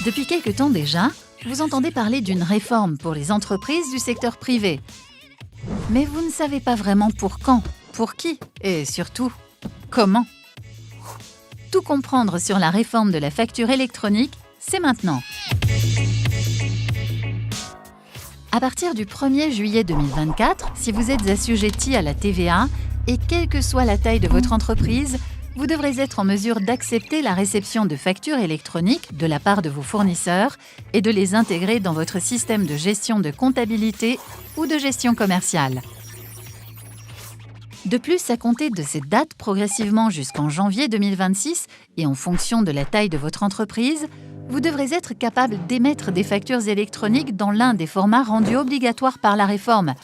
Depuis quelque temps déjà, vous entendez parler d'une réforme pour les entreprises du secteur privé. Mais vous ne savez pas vraiment pour quand, pour qui et surtout, comment. Tout comprendre sur la réforme de la facture électronique, c'est maintenant. À partir du 1er juillet 2024, si vous êtes assujetti à la TVA, et quelle que soit la taille de votre entreprise, vous devrez être en mesure d'accepter la réception de factures électroniques de la part de vos fournisseurs et de les intégrer dans votre système de gestion de comptabilité ou de gestion commerciale. De plus, à compter de cette date progressivement jusqu'en janvier 2026 et en fonction de la taille de votre entreprise, vous devrez être capable d'émettre des factures électroniques dans l'un des formats rendus obligatoires par la réforme,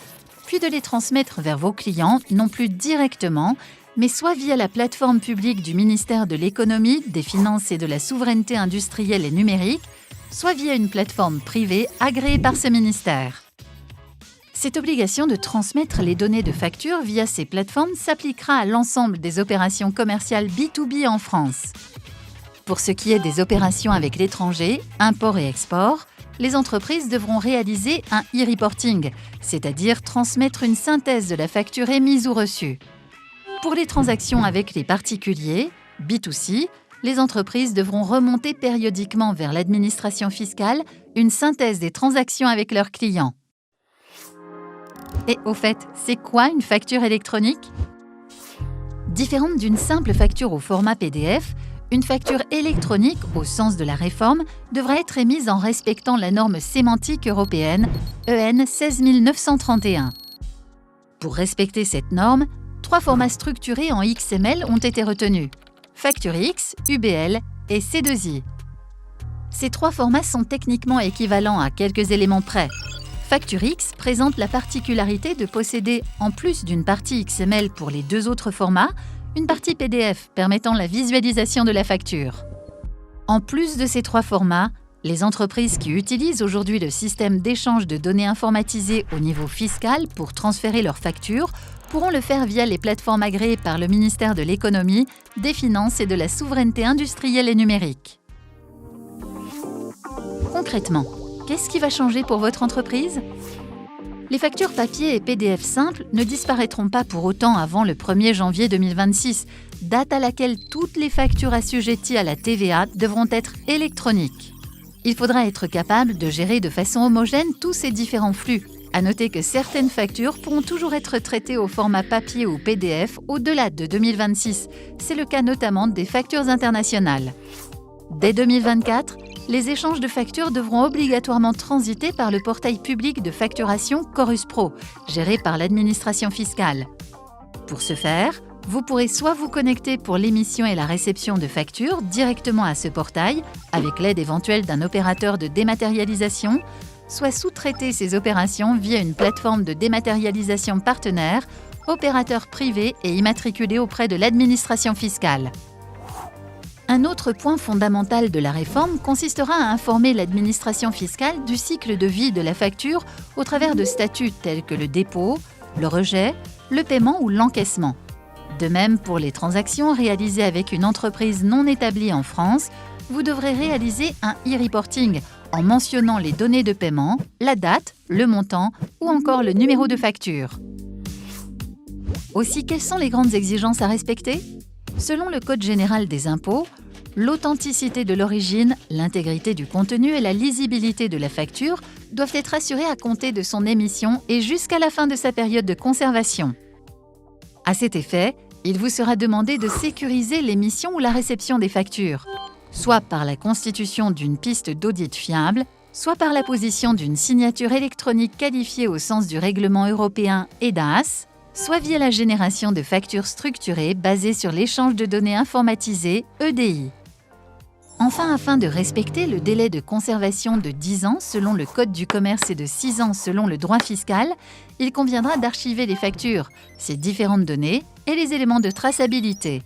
puis de les transmettre vers vos clients, non plus directement, mais soit via la plateforme publique du ministère de l'Économie, des Finances et de la Souveraineté industrielle et numérique, soit via une plateforme privée agréée par ce ministère. Cette obligation de transmettre les données de facture via ces plateformes s'appliquera à l'ensemble des opérations commerciales B2B en France. Pour ce qui est des opérations avec l'étranger, import et export, les entreprises devront réaliser un e-reporting, c'est-à-dire transmettre une synthèse de la facture émise ou reçue. Pour les transactions avec les particuliers, B2C, les entreprises devront remonter périodiquement vers l'administration fiscale une synthèse des transactions avec leurs clients. Et au fait, c'est quoi une facture électronique ? Différente d'une simple facture au format PDF, une facture électronique, au sens de la réforme, devra être émise en respectant la norme sémantique européenne EN 16931. Pour respecter cette norme, 3 formats structurés en XML ont été retenus: Facture X, UBL et C2I. Ces 3 formats sont techniquement équivalents à quelques éléments près. Facture X présente la particularité de posséder, en plus d'une partie XML pour les 2 autres formats, une partie PDF permettant la visualisation de la facture. En plus de ces 3 formats, les entreprises qui utilisent aujourd'hui le système d'échange de données informatisées au niveau fiscal pour transférer leurs factures pourront le faire via les plateformes agréées par le ministère de l'Économie, des Finances et de la Souveraineté industrielle et numérique. Concrètement, qu'est-ce qui va changer pour votre entreprise ? Les factures papier et PDF simples ne disparaîtront pas pour autant avant le 1er janvier 2026, date à laquelle toutes les factures assujetties à la TVA devront être électroniques. Il faudra être capable de gérer de façon homogène tous ces différents flux. À noter que certaines factures pourront toujours être traitées au format papier ou PDF au-delà de 2026. C'est le cas notamment des factures internationales. Dès 2024, les échanges de factures devront obligatoirement transiter par le portail public de facturation Chorus Pro, géré par l'administration fiscale. Pour ce faire, vous pourrez soit vous connecter pour l'émission et la réception de factures directement à ce portail, avec l'aide éventuelle d'un opérateur de dématérialisation, soit sous-traiter ces opérations via une plateforme de dématérialisation partenaire, opérateur privé et immatriculé auprès de l'administration fiscale. Un autre point fondamental de la réforme consistera à informer l'administration fiscale du cycle de vie de la facture au travers de statuts tels que le dépôt, le rejet, le paiement ou l'encaissement. De même, pour les transactions réalisées avec une entreprise non établie en France, vous devrez réaliser un e-reporting en mentionnant les données de paiement, la date, le montant ou encore le numéro de facture. Aussi, quelles sont les grandes exigences à respecter ? Selon le Code général des impôts, l'authenticité de l'origine, l'intégrité du contenu et la lisibilité de la facture doivent être assurées à compter de son émission et jusqu'à la fin de sa période de conservation. À cet effet, il vous sera demandé de sécuriser l'émission ou la réception des factures, soit par la constitution d'une piste d'audit fiable, soit par la position d'une signature électronique qualifiée au sens du règlement européen EDAS, soit via la génération de factures structurées basées sur l'échange de données informatisées, EDI. Enfin, afin de respecter le délai de conservation de 10 ans selon le Code du commerce et de 6 ans selon le droit fiscal, il conviendra d'archiver les factures, ces différentes données et les éléments de traçabilité.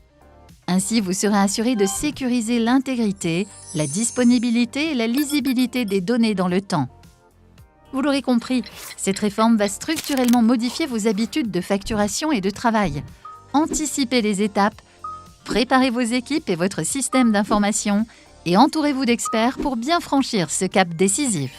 Ainsi, vous serez assuré de sécuriser l'intégrité, la disponibilité et la lisibilité des données dans le temps. Vous l'aurez compris, cette réforme va structurellement modifier vos habitudes de facturation et de travail. Anticipez les étapes, préparez vos équipes et votre système d'information et entourez-vous d'experts pour bien franchir ce cap décisif.